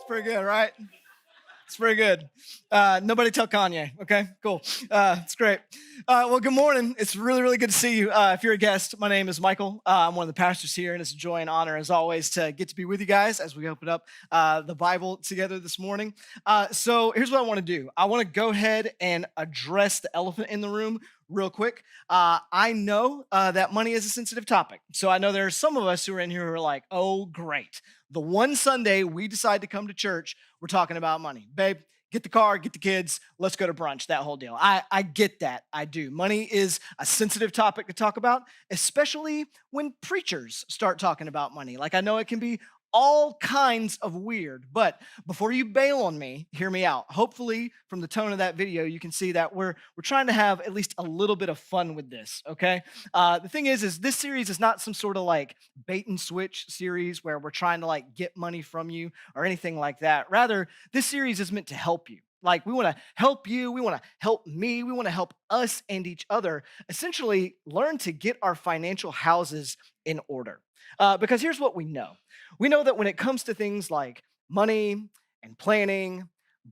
Pretty good, right? It's pretty good. Nobody tell Kanye, okay? Cool. It's great. Well, good morning. It's really, really good to see you. If you're a guest, my name is Michael. I'm one of the pastors here, and it's a joy and honor, as always, to get to be with you guys as we open up the Bible together this morning. So here's what I want to do. I want to go ahead and address the elephant in the room real quick. I know that money is a sensitive topic. So I know there are some of us who are in here who are like, oh, great. The one Sunday we decide to come to church, we're talking about money. Babe, get the car, get the kids, let's go to brunch, that whole deal. I get that, I do. Money is a sensitive topic to talk about, especially when preachers start talking about money. Like, I know it can be all kinds of weird, but before you bail on me, hear me out. Hopefully, from the tone of that video, you can see that we're trying to have at least a little bit of fun with this, okay? The thing is this series is not some sort of like bait and switch series where we're trying to like get money from you or anything like that. Rather, this series is meant to help you. Like, we want to help you, we want to help me, we want to help us and each other essentially learn to get our financial houses in order. Because here's what we know. We know that when it comes to things like money and planning,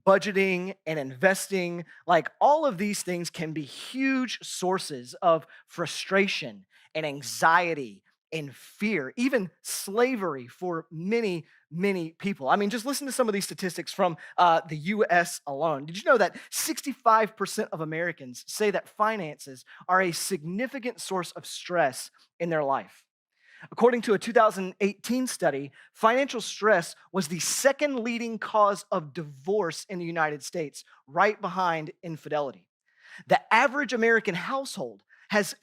budgeting and investing, like all of these things can be huge sources of frustration and anxiety and fear, even slavery for many, many people. I mean, just listen to some of these statistics from the US alone. Did you know that 65% of Americans say that finances are a significant source of stress in their life? According to a 2018 study, financial stress was the second leading cause of divorce in the United States, right behind infidelity. The average American household has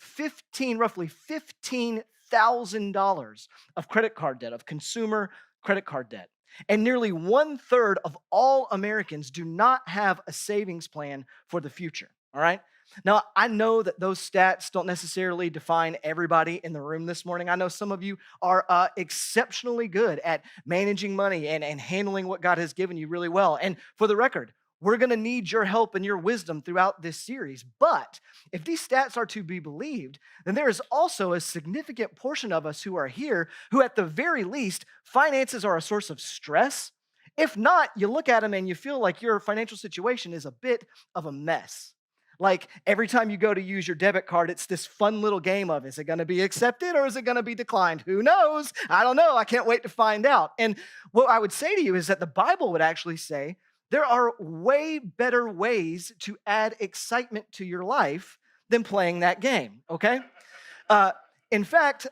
roughly $15,000 of credit card debt, of consumer credit card debt. And nearly 1/3 of all Americans do not have a savings plan for the future, all right? Now, I know that those stats don't necessarily define everybody in the room this morning. I know some of you are exceptionally good at managing money and handling what God has given you really well. And for the record, we're going to need your help and your wisdom throughout this series. But if these stats are to be believed, then there is also a significant portion of us who are here who, at the very least, finances are a source of stress. If not, you look at them and you feel like your financial situation is a bit of a mess. Like, every time you go to use your debit card, it's this fun little game of, is it going to be accepted or is it going to be declined? Who knows? I don't know. I can't wait to find out. And what I would say to you is that the Bible would actually say there are way better ways to add excitement to your life than playing that game, okay? In fact,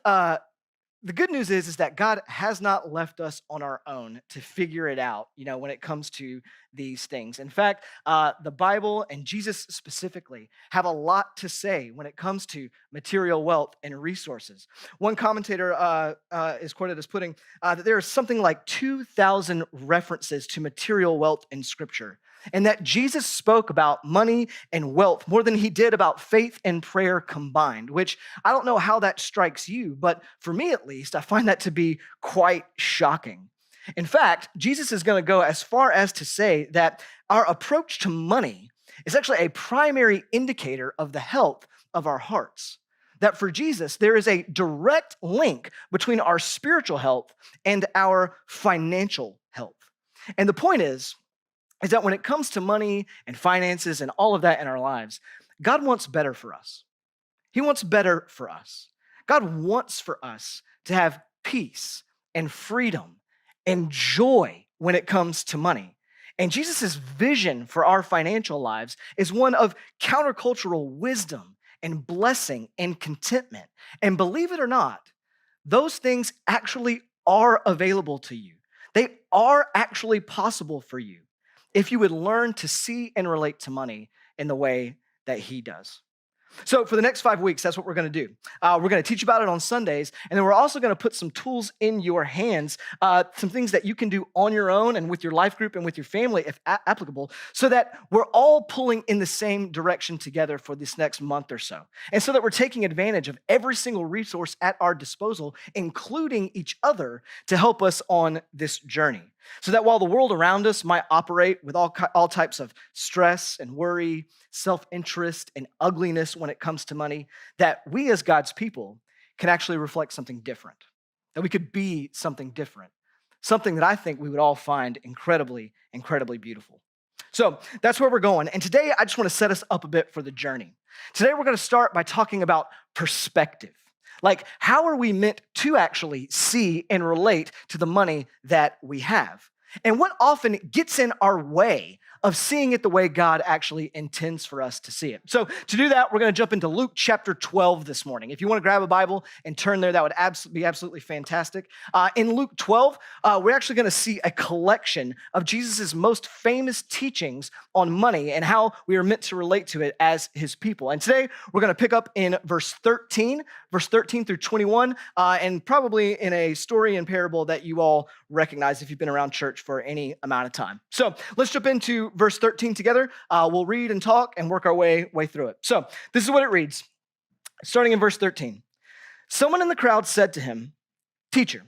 the good news is that God has not left us on our own to figure it out, when it comes to these things. In fact, the Bible and Jesus specifically have a lot to say when it comes to material wealth and resources. One commentator is quoted as putting that there is something like 2,000 references to material wealth in Scripture, and that Jesus spoke about money and wealth more than he did about faith and prayer combined, which I don't know how that strikes you, but for me at least, I find that to be quite shocking. In fact, Jesus is going to go as far as to say that our approach to money is actually a primary indicator of the health of our hearts. That for Jesus, there is a direct link between our spiritual health and our financial health. And the point is that when it comes to money and finances and all of that in our lives, God wants better for us. He wants better for us. God wants for us to have peace and freedom and joy when it comes to money. And Jesus' vision for our financial lives is one of countercultural wisdom and blessing and contentment. And believe it or not, those things actually are available to you. They are actually possible for you if you would learn to see and relate to money in the way that he does. So for the next 5 weeks, that's what we're going to do. We're going to teach about it on Sundays, and then we're also going to put some tools in your hands, some things that you can do on your own and with your life group and with your family, if applicable, so that we're all pulling in the same direction together for this next month or so. And so that we're taking advantage of every single resource at our disposal, including each other, to help us on this journey. So that while the world around us might operate with all types of stress and worry, self-interest and ugliness when it comes to money, that we as God's people can actually reflect something different, that we could be something different. something that I think we would all find incredibly, incredibly beautiful. So that's where we're going. And today, I just want to set us up a bit for the journey. Today, we're going to start by talking about perspective. Like, how are we meant to actually see and relate to the money that we have? And what often gets in our way of seeing it the way God actually intends for us to see it. So to do that, we're going to jump into Luke chapter 12 this morning. If you want to grab a Bible and turn there, that would be absolutely fantastic. In Luke 12, we're actually going to see a collection of Jesus' most famous teachings on money and how we are meant to relate to it as his people. And today, we're going to pick up in verse 13 through 21, and probably in a story and parable that you all recognize if you've been around church for any amount of time. So let's jump into verse 13 together. We'll read and talk and work our way through it. So this is what it reads, starting in verse 13. Someone in the crowd said to him, "Teacher,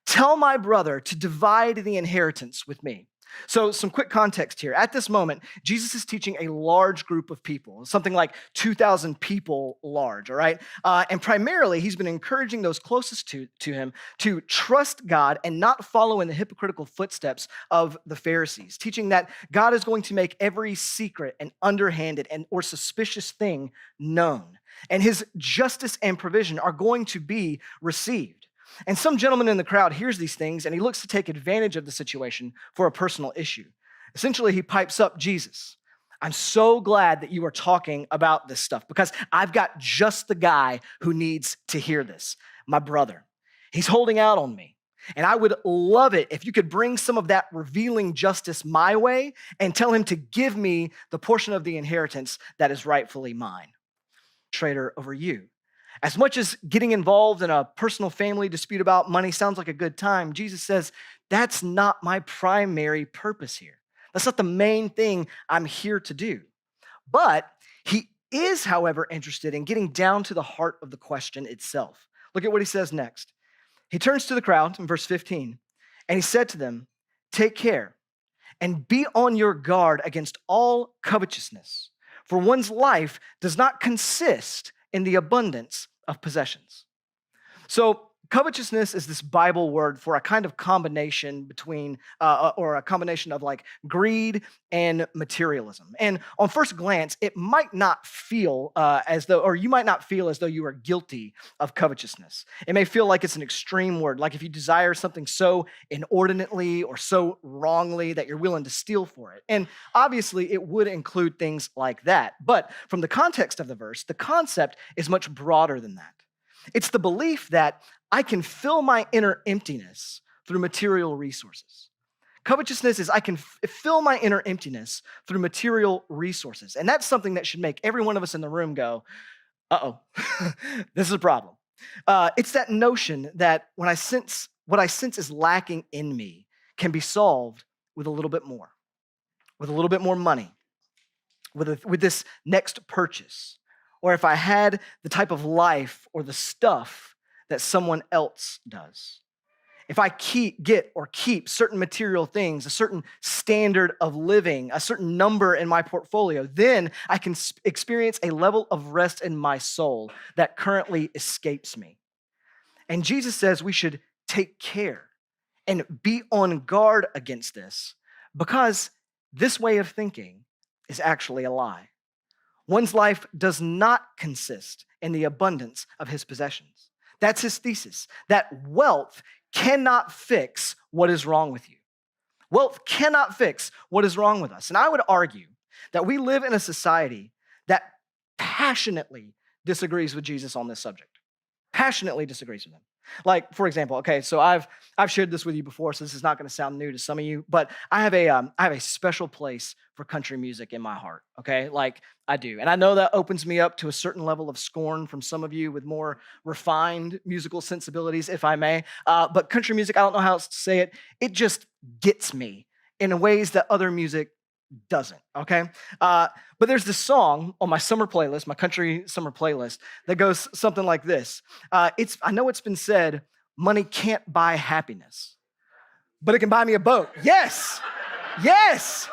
tell my brother to divide the inheritance with me." So some quick context here. At this moment, Jesus is teaching a large group of people, something like 2,000 people large, all right? And primarily, he's been encouraging those closest to him to trust God and not follow in the hypocritical footsteps of the Pharisees, teaching that God is going to make every secret and underhanded or suspicious thing known, and his justice and provision are going to be received. And some gentleman in the crowd hears these things and he looks to take advantage of the situation for a personal issue. Essentially, he pipes up, "Jesus, I'm so glad that you are talking about this stuff because I've got just the guy who needs to hear this, my brother. He's holding out on me. And I would love it if you could bring some of that revealing justice my way and tell him to give me the portion of the inheritance that is rightfully mine. Trader over you." As much as getting involved in a personal family dispute about money sounds like a good time, Jesus says, that's not my primary purpose here. That's not the main thing I'm here to do. But he is, however, interested in getting down to the heart of the question itself. Look at what he says next. He turns to the crowd in verse 15, and he said to them, "Take care and be on your guard against all covetousness, for one's life does not consist in the abundance of possessions." So covetousness is this Bible word for a kind of combination between, or a combination of like greed and materialism. And on first glance, it might not feel as though, or you might not feel as though you are guilty of covetousness. It may feel like it's an extreme word, like if you desire something so inordinately or so wrongly that you're willing to steal for it. And obviously, it would include things like that. But from the context of the verse, the concept is much broader than that. It's the belief that I can fill my inner emptiness through material resources. Covetousness is I can fill my inner emptiness through material resources. And that's something that should make every one of us in the room go, uh-oh, this is a problem. It's that notion that when what I sense is lacking in me can be solved with a little bit more money, with this next purchase. Or if I had the type of life or the stuff that someone else does. If I keep certain material things, a certain standard of living, a certain number in my portfolio, then I can experience a level of rest in my soul that currently escapes me. And Jesus says we should take care and be on guard against this because this way of thinking is actually a lie. One's life does not consist in the abundance of his possessions. That's his thesis, that wealth cannot fix what is wrong with you. Wealth cannot fix what is wrong with us. And I would argue that we live in a society that passionately disagrees with Jesus on this subject. Passionately disagrees with him. Like, for example, okay, so I've shared this with you before, so this is not going to sound new to some of you, but I have a special place for country music in my heart, okay? Like, I do. And I know that opens me up to a certain level of scorn from some of you with more refined musical sensibilities, if I may. But country music, I don't know how else to say it, it just gets me in ways that other music doesn't, okay? But there's this song on my summer playlist, my country summer playlist, that goes something like this. I know it's been said, money can't buy happiness, but it can buy me a boat. Yes, yes,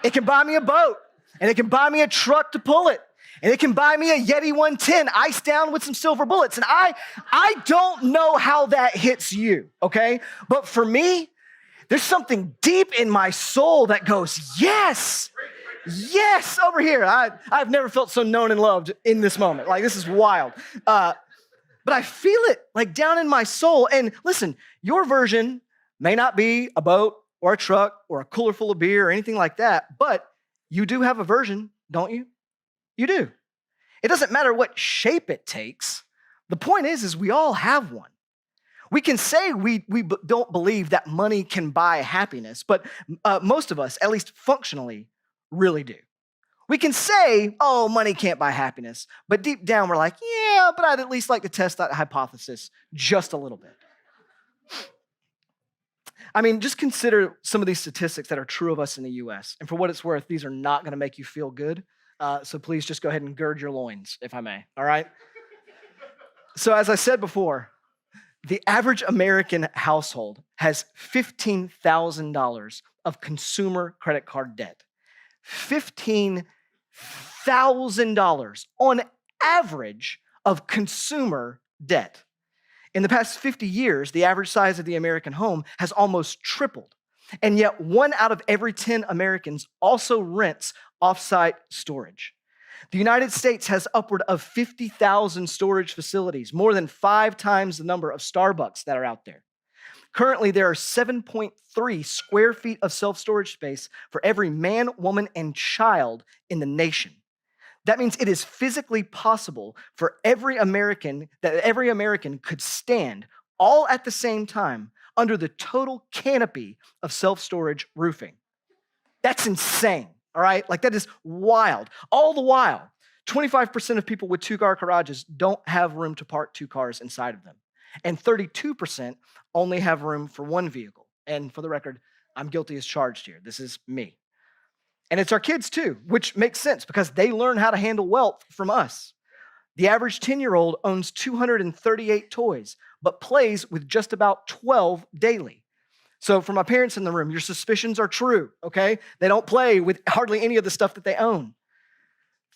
it can buy me a boat, and it can buy me a truck to pull it, And it can buy me a Yeti 110 iced down with some silver bullets. And I don't know how that hits you, okay? But for me, there's something deep in my soul that goes, yes, yes, over here. I've never felt so known and loved in this moment. Like, this is wild. But I feel it like down in my soul. And listen, your version may not be a boat or a truck or a cooler full of beer or anything like that, but you do have a version, don't you? You do. It doesn't matter what shape it takes. The point is we all have one. We can say we don't believe that money can buy happiness, but most of us, at least functionally, really do. We can say, oh, money can't buy happiness, but deep down we're like, yeah, but I'd at least like to test that hypothesis just a little bit. I mean, just consider some of these statistics that are true of us in the US. And for what it's worth, these are not going to make you feel good. So please just go ahead and gird your loins, if I may, all right? So as I said before, the average American household has $15,000 of consumer credit card debt. $15,000 on average of consumer debt. In the past 50 years, the average size of the American home has almost tripled. And yet 1 out of every 10 Americans also rents off-site storage. The United States has upward of 50,000 storage facilities, more than 5 times the number of Starbucks that are out there. Currently, there are 7.3 square feet of self-storage space for every man, woman, and child in the nation. That means it is physically possible for every American could stand all at the same time under the total canopy of self-storage roofing. That's insane, all right? Like, that is wild. All the while, 25% of people with 2-car garages don't have room to park 2 cars inside of them. And 32% only have room for 1 vehicle. And for the record, I'm guilty as charged here. This is me. And it's our kids too, which makes sense because they learn how to handle wealth from us. The average 10-year-old owns 238 toys, but plays with just about 12 daily. So for my parents in the room, your suspicions are true, okay? They don't play with hardly any of the stuff that they own.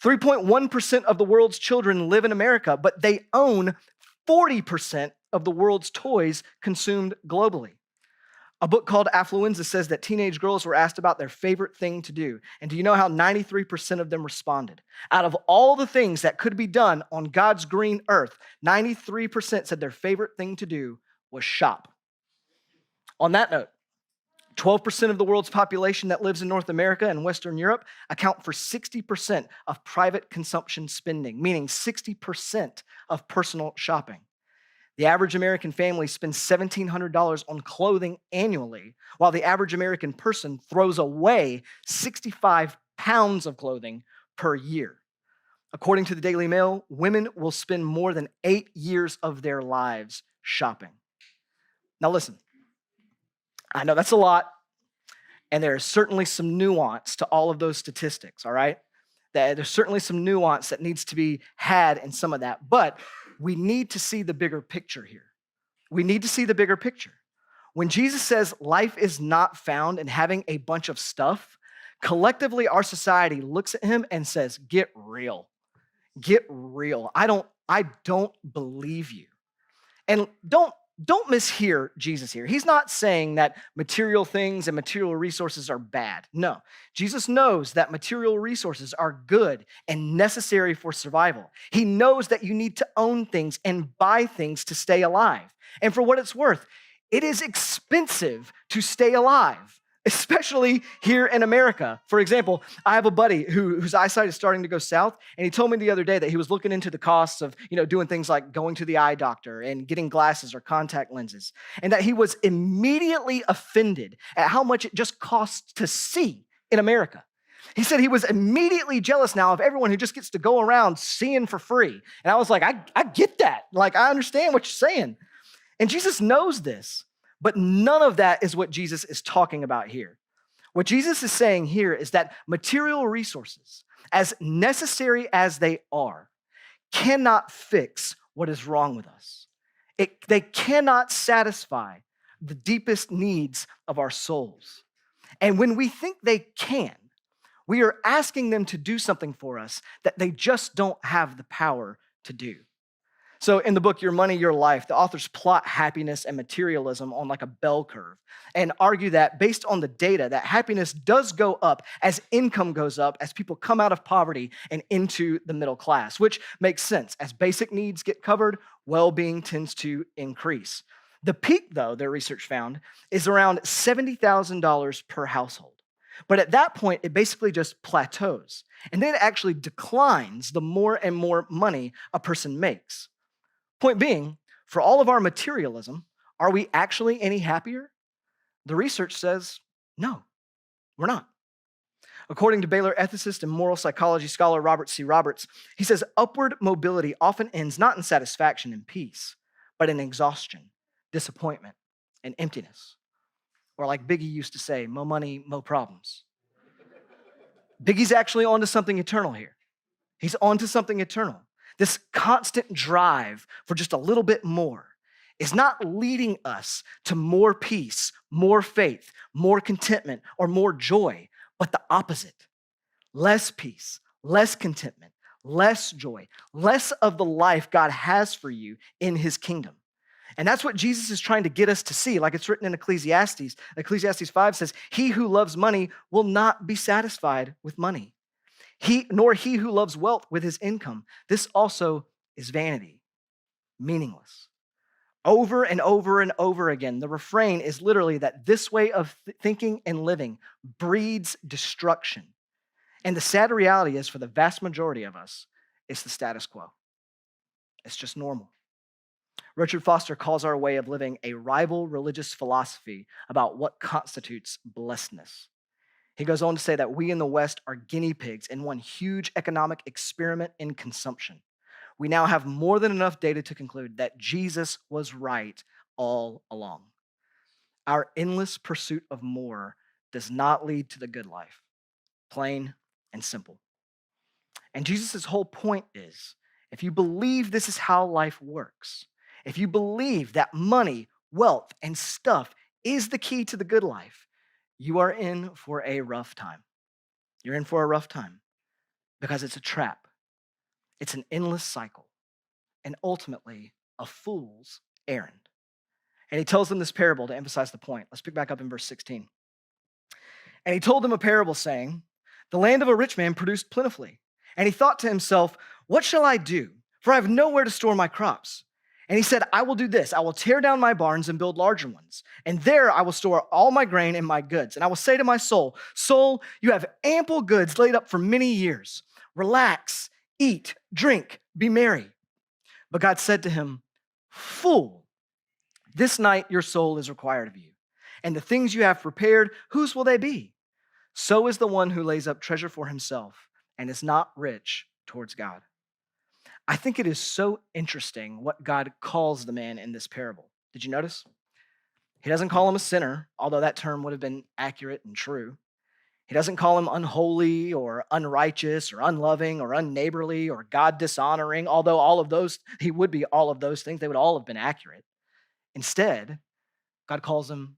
3.1% of the world's children live in America, but they own 40% of the world's toys consumed globally. A book called Affluenza says that teenage girls were asked about their favorite thing to do. And do you know how 93% of them responded? Out of all the things that could be done on God's green earth, 93% said their favorite thing to do was shop. On that note, 12% of the world's population that lives in North America and Western Europe account for 60% of private consumption spending, meaning 60% of personal shopping. The average American family spends $1,700 on clothing annually, while the average American person throws away 65 pounds of clothing per year. According to the Daily Mail, women will spend more than 8 years of their lives shopping. Now listen, I know that's a lot, and there is certainly some nuance to all of those statistics, all right? There's certainly some nuance that needs to be had in some of that, but we need to see the bigger picture here. We need to see the bigger picture. When Jesus says life is not found in having a bunch of stuff, collectively our society looks at him and says, get real. Get real. I don't believe you. And don't mishear Jesus here. He's not saying that material things and material resources are bad. No, Jesus knows that material resources are good and necessary for survival. He knows that you need to own things and buy things to stay alive. And for what it's worth, it is expensive to stay alive, especially here in America. For example, I have a buddy whose eyesight is starting to go south, and he told me the other day that he was looking into the costs of, doing things like going to the eye doctor and getting glasses or contact lenses, and that he was immediately offended at how much it just costs to see in America. He said he was immediately jealous now of everyone who just gets to go around seeing for free. And I was like, I get that. Like, I understand what you're saying. And Jesus knows this. But none of that is what Jesus is talking about here. What Jesus is saying here is that material resources, as necessary as they are, cannot fix what is wrong with us. They cannot satisfy the deepest needs of our souls. And when we think they can, We are asking them to do something for us that they just don't have the power to do. So in the book, Your Money, Your Life, the authors plot happiness and materialism on like a bell curve and argue that based on the data, that happiness does go up as income goes up, as people come out of poverty and into the middle class, which makes sense. As basic needs get covered, well-being tends to increase. The peak, though, their research found, is around $70,000 per household. But at that point, it basically just plateaus. And then it actually declines the more and more money a person makes. Point being, for all of our materialism, are we actually any happier? The research says no, we're not. According to Baylor ethicist and moral psychology scholar Robert C. Roberts, he says upward mobility often ends not in satisfaction and peace, but in exhaustion, disappointment, and emptiness. Or like Biggie used to say, mo money, mo problems. Biggie's actually onto something eternal here. He's onto something eternal. This constant drive for just a little bit more is not leading us to more peace, more faith, more contentment, or more joy, but the opposite. Less peace, less contentment, less joy, less of the life God has for you in his kingdom. And that's what Jesus is trying to get us to see, like it's written in Ecclesiastes. Ecclesiastes 5 says, he who loves money will not be satisfied with money. Nor he who loves wealth with his income. This also is vanity, meaningless. Over and over and over again, the refrain is literally that this way of thinking and living breeds destruction. And the sad reality is, for the vast majority of us, it's the status quo. It's just normal. Richard Foster calls our way of living a rival religious philosophy about what constitutes blessedness. He goes on to say that we in the West are guinea pigs in one huge economic experiment in consumption. We now have more than enough data to conclude that Jesus was right all along. Our endless pursuit of more does not lead to the good life, plain and simple. And Jesus' whole point is, if you believe this is how life works, if you believe that money, wealth, and stuff is the key to the good life, you are in for a rough time. You're in for a rough time because it's a trap. It's an endless cycle and ultimately a fool's errand. And he tells them this parable to emphasize the point. Let's pick back up in verse 16. And he told them a parable saying, the land of a rich man produced plentifully. And he thought to himself, what shall I do? For I have nowhere to store my crops. And he said, I will do this. I will tear down my barns and build larger ones. And there I will store all my grain and my goods. And I will say to my soul, soul, you have ample goods laid up for many years. Relax, eat, drink, be merry. But God said to him, fool, this night your soul is required of you. And the things you have prepared, whose will they be? So is the one who lays up treasure for himself and is not rich towards God. I think it is so interesting what God calls the man in this parable. Did you notice? He doesn't call him a sinner, although that term would have been accurate and true. He doesn't call him unholy or unrighteous or unloving or unneighborly or God dishonoring, although all of those, he would be all of those things. They would all have been accurate. Instead, God calls him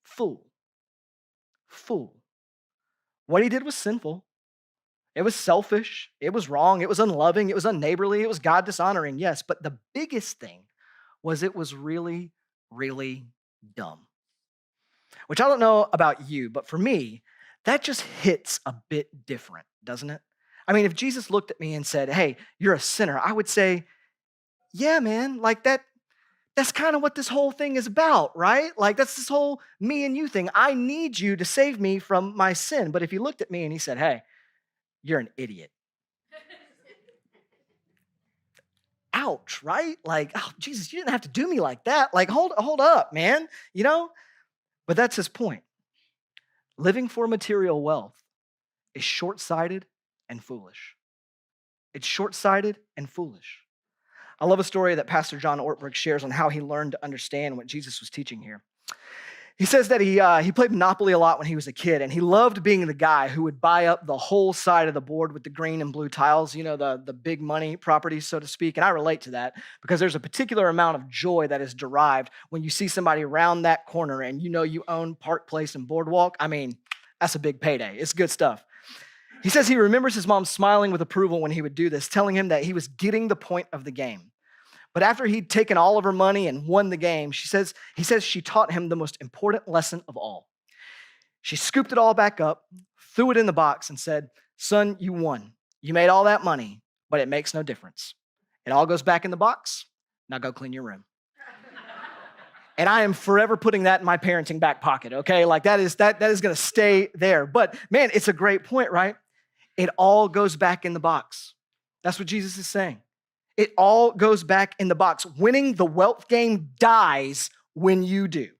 fool. Fool. What he did was sinful. It was selfish, it was wrong, it was unloving, it was unneighborly, it was God dishonoring, yes. But the biggest thing was it was really, really dumb. Which I don't know about you, but for me, that just hits a bit different, doesn't it? I mean, if Jesus looked at me and said, hey, you're a sinner, I would say, yeah, man, like that's kind of what this whole thing is about, right? Like that's this whole me and you thing. I need you to save me from my sin. But if he looked at me and he said, hey, you're an idiot. Ouch, right? Like, oh, Jesus, you didn't have to do me like that. Like, hold up, man, you know? But that's his point. Living for material wealth is short-sighted and foolish. It's short-sighted and foolish. I love a story that Pastor John Ortberg shares on how he learned to understand what Jesus was teaching here. He says that he played Monopoly a lot when he was a kid, and he loved being the guy who would buy up the whole side of the board with the green and blue tiles, you know, the big money properties, so to speak. And I relate to that because there's a particular amount of joy that is derived when you see somebody around that corner and you know you own Park Place and Boardwalk. I mean, that's a big payday. It's good stuff. He says he remembers his mom smiling with approval when he would do this, telling him that he was getting the point of the game. But after he'd taken all of her money and won the game, he says she taught him the most important lesson of all. She scooped it all back up, threw it in the box, and said, "Son, you won. You made all that money, but it makes no difference. It all goes back in the box. Now go clean your room." And I am forever putting that in my parenting back pocket, okay? Like that is gonna stay there. But man, it's a great point, right? It all goes back in the box. That's what Jesus is saying. It all goes back in the box. Winning the wealth game dies when you do.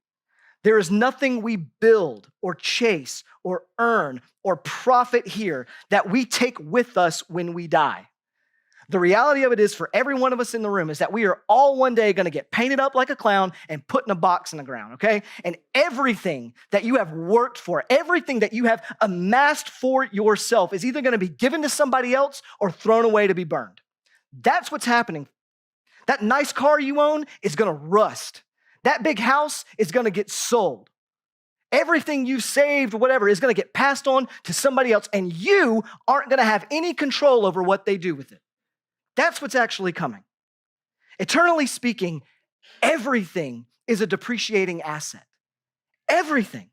There is nothing we build or chase or earn or profit here that we take with us when we die. The reality of it is, for every one of us in the room, is that we are all one day going to get painted up like a clown and put in a box in the ground, okay? And everything that you have worked for, everything that you have amassed for yourself is either going to be given to somebody else or thrown away to be burned. That's what's happening. That nice car you own is going to rust. That big house is going to get sold. Everything you saved, whatever, is going to get passed on to somebody else, and you aren't going to have any control over what they do with it. That's what's actually coming. Eternally speaking, everything is a depreciating asset. Everything.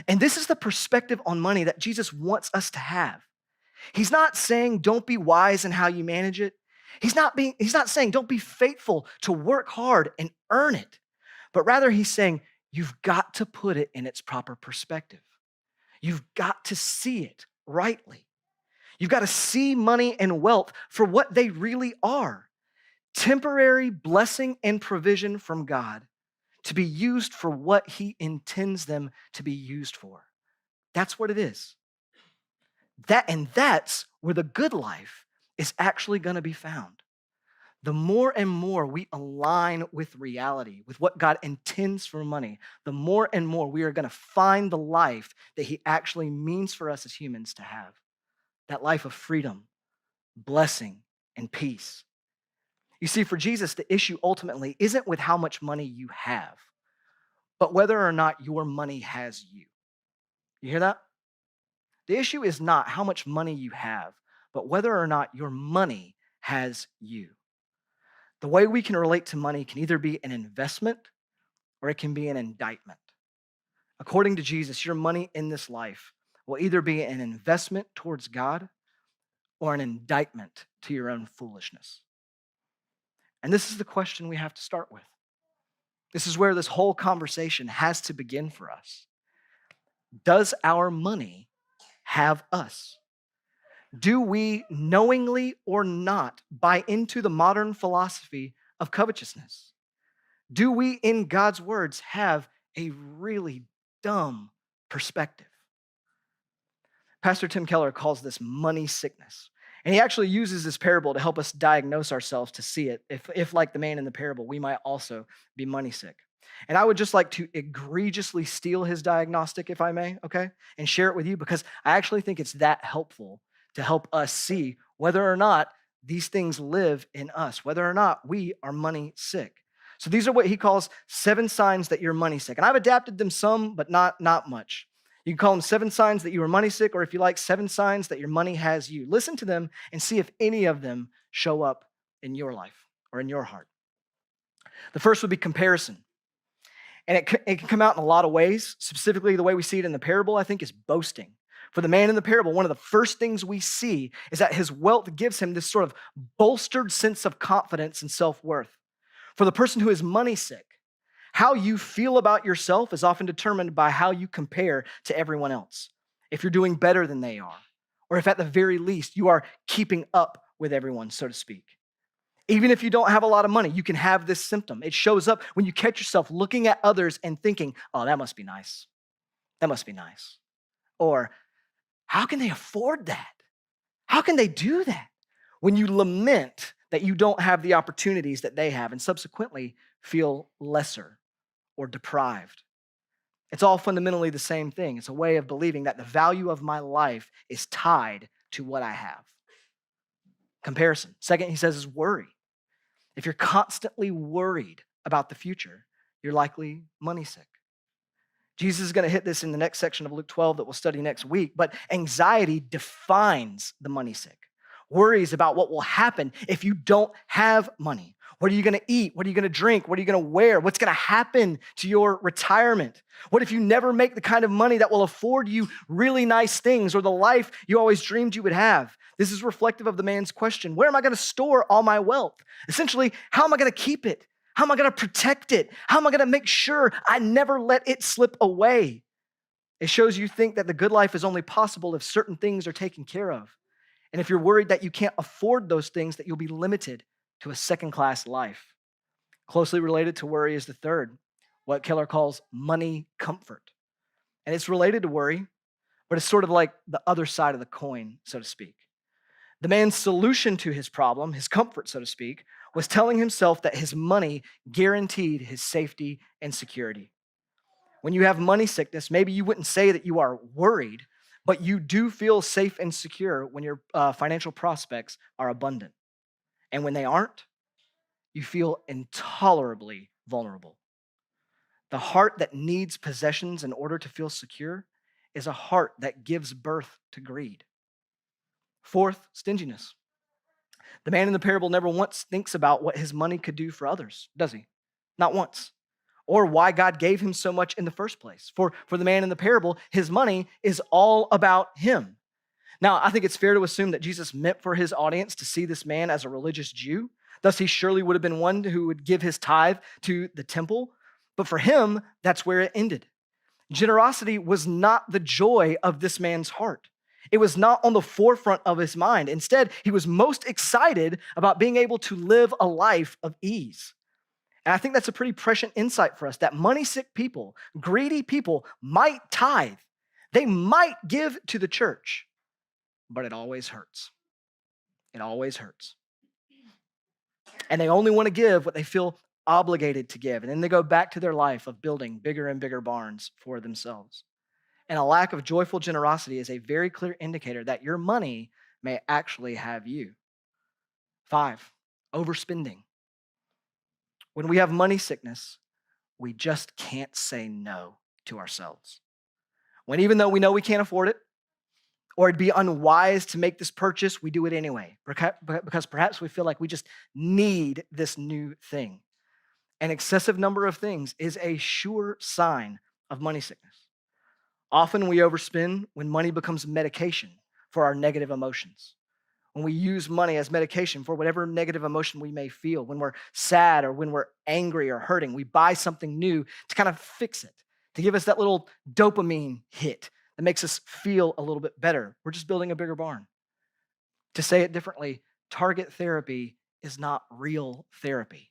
And this is the perspective on money that Jesus wants us to have. He's not saying don't be wise in how you manage it. He's not saying don't be faithful to work hard and earn it. But rather he's saying you've got to put it in its proper perspective. You've got to see it rightly. You've got to see money and wealth for what they really are. Temporary blessing and provision from God to be used for what he intends them to be used for. That's what it is. That's where the good life is actually going to be found. The more and more we align with reality, with what God intends for money, the more and more we are going to find the life that he actually means for us as humans to have. That life of freedom, blessing, and peace. You see, for Jesus, the issue ultimately isn't with how much money you have, but whether or not your money has you. You hear that? The issue is not how much money you have, but whether or not your money has you. The way we can relate to money can either be an investment or it can be an indictment. According to Jesus, your money in this life will either be an investment towards God or an indictment to your own foolishness. And this is the question we have to start with. This is where this whole conversation has to begin for us. Does our money have us? Do we knowingly or not buy into the modern philosophy of covetousness? Do we, in God's words, have a really dumb perspective? Pastor Tim Keller calls this money sickness. And he actually uses this parable to help us diagnose ourselves to see it. If like the man in the parable, we might also be money sick. And I would just like to egregiously steal his diagnostic, if I may, okay? And share it with you because I actually think it's that helpful to help us see whether or not these things live in us, whether or not we are money sick. So these are what he calls 7 signs that you're money sick. And I've adapted them some, but not much. You can call them 7 signs that you are money sick, or if you like, 7 signs that your money has you. Listen to them and see if any of them show up in your life or in your heart. The first would be comparison. And it can come out in a lot of ways. Specifically, the way we see it in the parable, I think, is boasting. For the man in the parable, one of the first things we see is that his wealth gives him this sort of bolstered sense of confidence and self-worth. For the person who is money sick, how you feel about yourself is often determined by how you compare to everyone else. If you're doing better than they are, or if at the very least you are keeping up with everyone, so to speak. Even if you don't have a lot of money, you can have this symptom. It shows up when you catch yourself looking at others and thinking, oh, that must be nice. That must be nice. Or, how can they afford that? How can they do that? When you lament that you don't have the opportunities that they have and subsequently feel lesser or deprived. It's all fundamentally the same thing. It's a way of believing that the value of my life is tied to what I have. Comparison. Second, he says, is worry. If you're constantly worried about the future, you're likely money sick. Jesus is going to hit this in the next section of Luke 12 that we'll study next week, but anxiety defines the money sick. Worries about what will happen if you don't have money. What are you going to eat? What are you going to drink? What are you going to wear? What's going to happen to your retirement? What if you never make the kind of money that will afford you really nice things or the life you always dreamed you would have? This is reflective of the man's question: where am I going to store all my wealth? Essentially, how am I going to keep it? How am I going to protect it? How am I going to make sure I never let it slip away? It shows you think that the good life is only possible if certain things are taken care of. And if you're worried that you can't afford those things, that you'll be limited to a second-class life. Closely related to worry is the third, what Keller calls money comfort. And it's related to worry, but it's sort of like the other side of the coin, so to speak. The man's solution to his problem, his comfort, so to speak, was telling himself that his money guaranteed his safety and security. When you have money sickness, maybe you wouldn't say that you are worried, but you do feel safe and secure when your financial prospects are abundant. And when they aren't, you feel intolerably vulnerable. The heart that needs possessions in order to feel secure is a heart that gives birth to greed. Fourth, stinginess. The man in the parable never once thinks about what his money could do for others, does he? Not once. Or why God gave him so much in the first place. For the man in the parable, his money is all about him. Now, I think it's fair to assume that Jesus meant for his audience to see this man as a religious Jew. Thus, he surely would have been one who would give his tithe to the temple. But for him, that's where it ended. Generosity was not the joy of this man's heart. It was not on the forefront of his mind. Instead, he was most excited about being able to live a life of ease. And I think that's a pretty prescient insight for us, that money-sick people, greedy people might tithe. They might give to the church, but it always hurts. It always hurts. And they only want to give what they feel obligated to give. And then they go back to their life of building bigger and bigger barns for themselves. And a lack of joyful generosity is a very clear indicator that your money may actually have you. 5, overspending. When we have money sickness, we just can't say no to ourselves. When even though we know we can't afford it, or it'd be unwise to make this purchase, we do it anyway, because perhaps we feel like we just need this new thing. An excessive number of things is a sure sign of money sickness. Often we overspend when money becomes medication for our negative emotions. When we use money as medication for whatever negative emotion we may feel, when we're sad or when we're angry or hurting, we buy something new to kind of fix it, to give us that little dopamine hit that makes us feel a little bit better. We're just building a bigger barn. To say it differently, target therapy is not real therapy.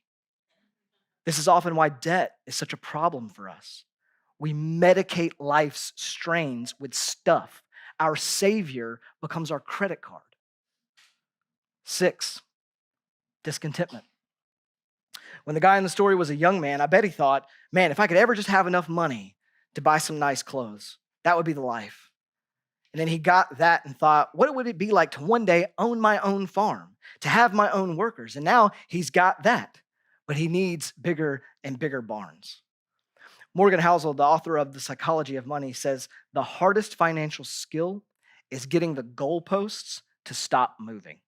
This is often why debt is such a problem for us. We medicate life's strains with stuff. Our savior becomes our credit card. 6, discontentment. When the guy in the story was a young man, I bet he thought, man, if I could ever just have enough money to buy some nice clothes, that would be the life. And then he got that and thought, what would it be like to one day own my own farm, to have my own workers? And now he's got that, but he needs bigger and bigger barns. Morgan Housel, the author of The Psychology of Money, says the hardest financial skill is getting the goalposts to stop moving.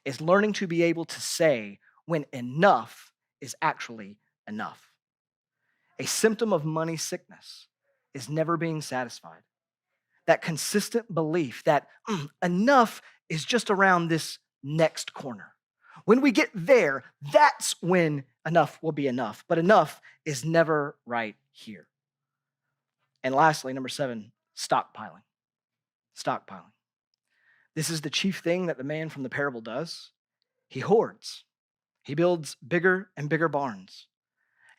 It's learning to be able to say when enough is actually enough. A symptom of money sickness is never being satisfied. That consistent belief that enough is just around this next corner. When we get there, that's when enough will be enough. But enough is never right here. And lastly, number 7, stockpiling. Stockpiling. This is the chief thing that the man from the parable does. He hoards. He builds bigger and bigger barns.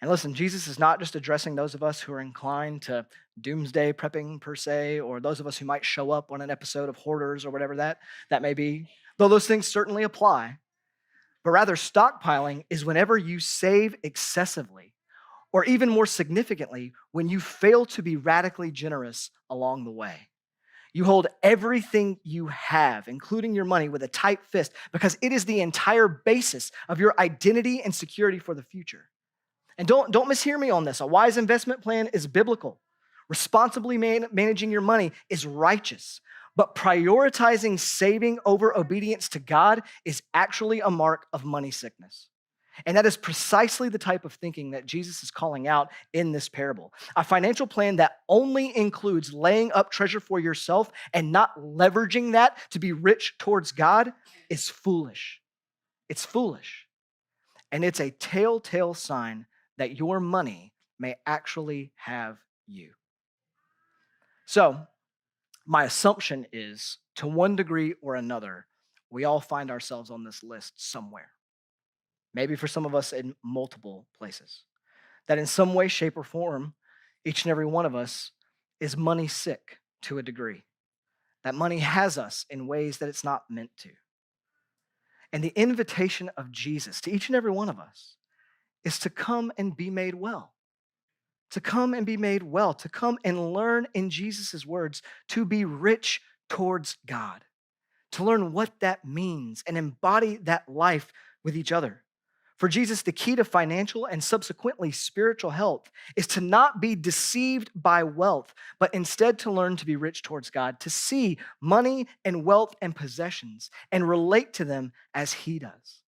And listen, Jesus is not just addressing those of us who are inclined to doomsday prepping per se, or those of us who might show up on an episode of Hoarders or whatever that may be, though those things certainly apply. But rather, stockpiling is whenever you save excessively, or even more significantly, when you fail to be radically generous along the way. You hold everything you have, including your money, with a tight fist because it is the entire basis of your identity and security for the future. And don't mishear me on this. A wise investment plan is biblical. Responsibly managing your money is righteous, but prioritizing saving over obedience to God is actually a mark of money sickness. And that is precisely the type of thinking that Jesus is calling out in this parable. A financial plan that only includes laying up treasure for yourself and not leveraging that to be rich towards God is foolish. It's foolish. And it's a telltale sign that your money may actually have you. So, my assumption is to one degree or another, we all find ourselves on this list somewhere. Maybe for some of us in multiple places. That in some way, shape, or form, each and every one of us is money sick to a degree. That money has us in ways that it's not meant to. And the invitation of Jesus to each and every one of us is to come and be made well. To come and be made well, to come and learn in Jesus' words to be rich towards God, to learn what that means and embody that life with each other. For Jesus, the key to financial and subsequently spiritual health is to not be deceived by wealth, but instead to learn to be rich towards God, to see money and wealth and possessions and relate to them as He does.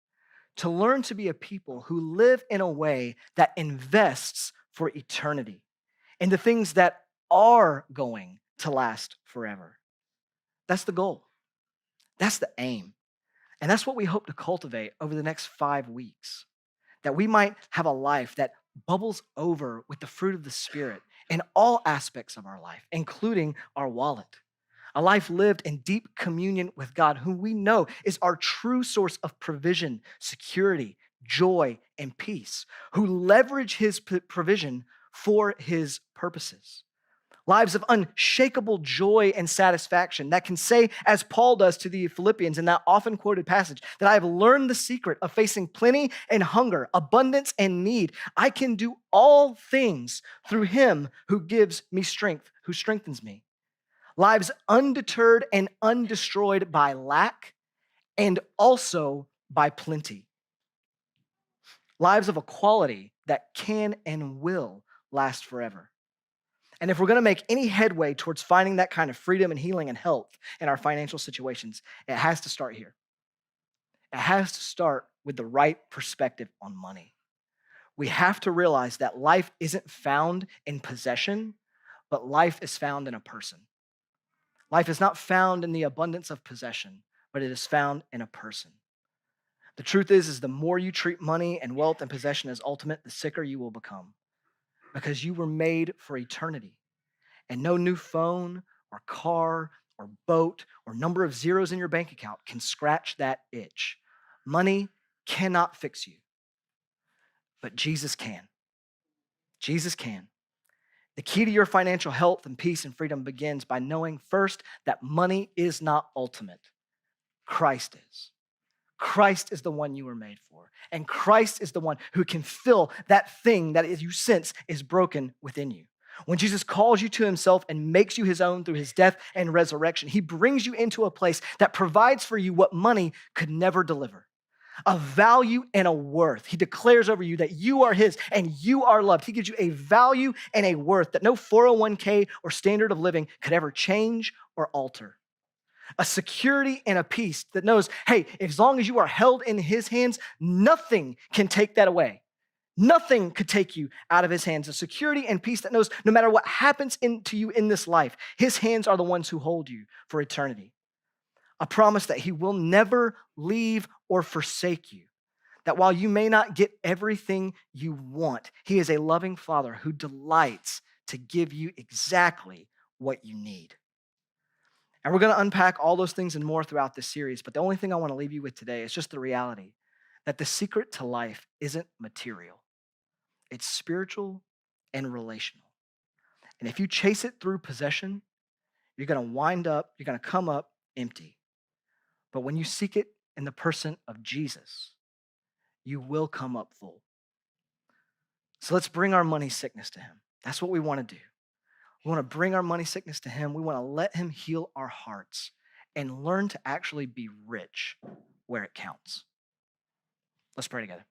To learn to be a people who live in a way that invests for eternity in the things that are going to last forever. That's the goal. That's the aim. And that's what we hope to cultivate over the next 5 weeks. That we might have a life that bubbles over with the fruit of the Spirit in all aspects of our life, including our wallet. A life lived in deep communion with God, who we know is our true source of provision, security, joy, and peace, who leverage His provision for His purposes. Lives of unshakable joy and satisfaction that can say, as Paul does to the Philippians in that often quoted passage, that I have learned the secret of facing plenty and hunger, abundance and need. I can do all things through Him who gives me strength, who strengthens me. Lives undeterred and undestroyed by lack and also by plenty. Lives of a quality that can and will last forever. And if we're going to make any headway towards finding that kind of freedom and healing and health in our financial situations, it has to start here. It has to start with the right perspective on money. We have to realize that life isn't found in possession, but life is found in a person. Life is not found in the abundance of possession, but it is found in a person. The truth is the more you treat money and wealth and possession as ultimate, the sicker you will become, because you were made for eternity. And no new phone or car or boat or number of zeros in your bank account can scratch that itch. Money cannot fix you, but Jesus can. Jesus can. The key to your financial health and peace and freedom begins by knowing first that money is not ultimate. Christ is. Christ is the one you were made for. And Christ is the one who can fill that thing that you sense is broken within you. When Jesus calls you to Himself and makes you His own through His death and resurrection, He brings you into a place that provides for you what money could never deliver. A value and a worth. He declares over you that you are His and you are loved. He gives you a value and a worth that no 401k or standard of living could ever change or alter. A security and a peace that knows, hey, as long as you are held in His hands, nothing can take that away. Nothing could take you out of His hands. A security and peace that knows no matter what happens to you in this life, His hands are the ones who hold you for eternity. A promise that He will never leave or forsake you. That while you may not get everything you want, He is a loving Father who delights to give you exactly what you need. And we're going to unpack all those things and more throughout this series, but the only thing I want to leave you with today is just the reality that the secret to life isn't material. It's spiritual and relational. And if you chase it through possession, you're going to come up empty. But when you seek it in the person of Jesus, you will come up full. So let's bring our money sickness to Him. That's what we want to do. We want to bring our money sickness to Him. We want to let Him heal our hearts and learn to actually be rich where it counts. Let's pray together.